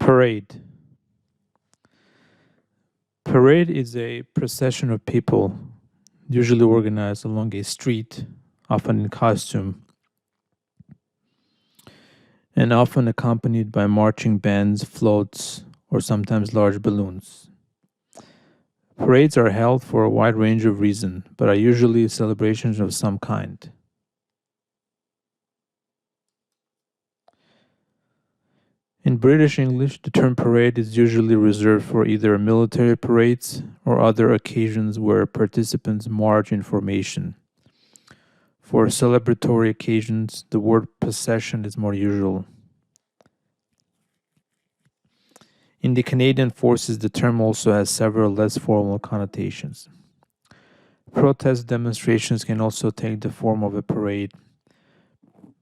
Parade. Parade is a procession of people, usually organized along a street, often in costume, and often accompanied by marching bands, floats, or sometimes large balloons. Parades are held for a wide range of reasons, but are usually celebrations of some kind. In British English, the term parade is usually reserved for either military parades or other occasions where participants march in formation. For celebratory occasions, the word procession is more usual. In the Canadian Forces, the term also has several less formal connotations. Protest demonstrations can also take the form of a parade,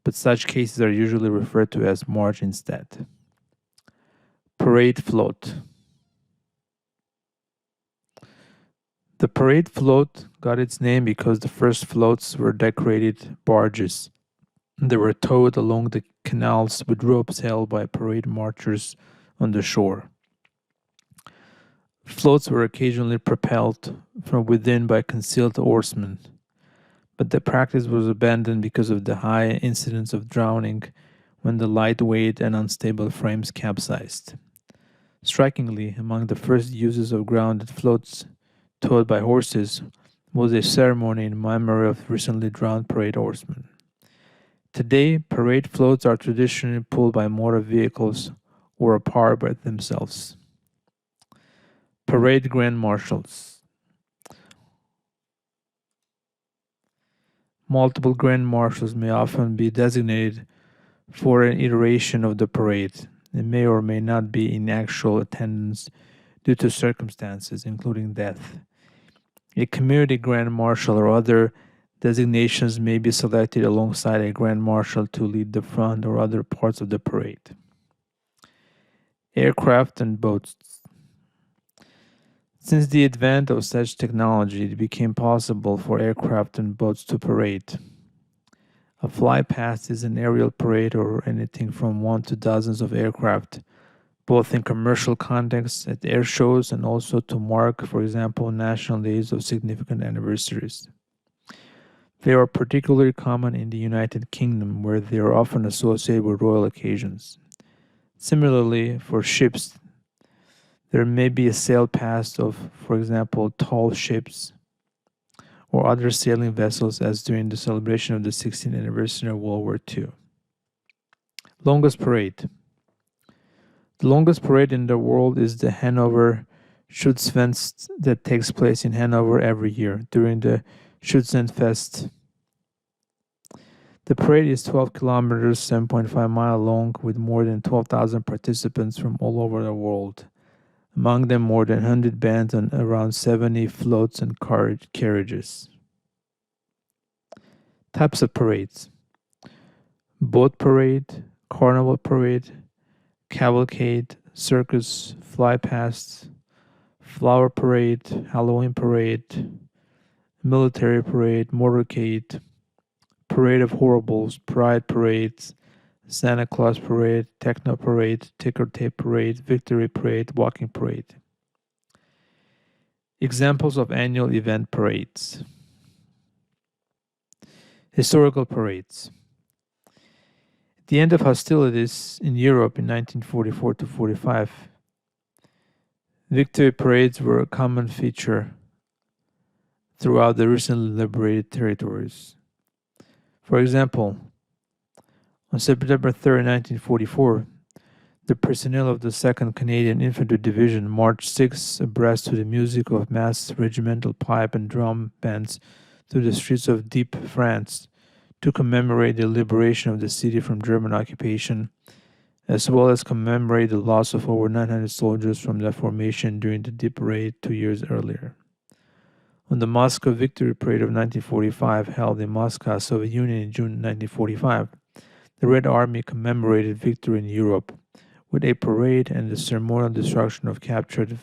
but such cases are usually referred to as march instead. Parade float. The parade float got its name because the first floats were decorated barges. They were towed along the canals with ropes held by parade marchers on the shore. Floats were occasionally propelled from within by concealed oarsmen, but the practice was abandoned because of the high incidence of drowning when the lightweight and unstable frames capsized. Strikingly, among the first uses of grounded floats towed by horses was a ceremony in memory of recently drowned parade horsemen. Today, parade floats are traditionally pulled by motor vehicles or are powered by themselves. Parade Grand Marshals. Multiple Grand Marshals may often be designated for an iteration of the parade. They may or may not be in actual attendance due to circumstances, including death. A community Grand Marshal or other designations may be selected alongside a Grand Marshal to lead the front or other parts of the parade. Aircraft and boats. Since the advent of such technology, it became possible for aircraft and boats to parade. A flypast is an aerial parade or anything from one to dozens of aircraft, both in commercial contexts at air shows and also to mark, for example, national days of significant anniversaries. They are particularly common in the United Kingdom, where they are often associated with royal occasions. Similarly, for ships, there may be a sail past of, for example, tall ships or other sailing vessels, as during the celebration of the 16th anniversary of World War II. Longest parade. The longest parade in the world is the Hanover Schützenfest that takes place in Hanover every year during the Schützenfest. The parade is 12 kilometers, 7.5 miles long, with more than 12,000 participants from all over the world. Among them, more than 100 bands and around 70 floats and carriages. Types of parades: boat parade, carnival parade, cavalcade, circus, flypast, flower parade, Halloween parade, military parade, motorcade, parade of horribles, pride parades, Santa Claus parade, techno parade, ticker tape parade, victory parade, walking parade. Examples of annual event parades. Historical parades. At the end of hostilities in Europe in 1944 to 45, victory parades were a common feature throughout the recently liberated territories. For example, on September 3, 1944, the personnel of the 2nd Canadian Infantry Division marched 6 abreast to the music of massed regimental pipe and drum bands through the streets of Dieppe, France, to commemorate the liberation of the city from German occupation, as well as commemorate the loss of over 900 soldiers from the formation during the Dieppe raid 2 years earlier. On the Moscow Victory Parade of 1945, held in Moscow, Soviet Union in June 1945, the Red Army commemorated victory in Europe with a parade and the ceremonial destruction of captured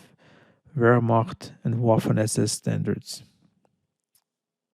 Wehrmacht and Waffen-SS standards.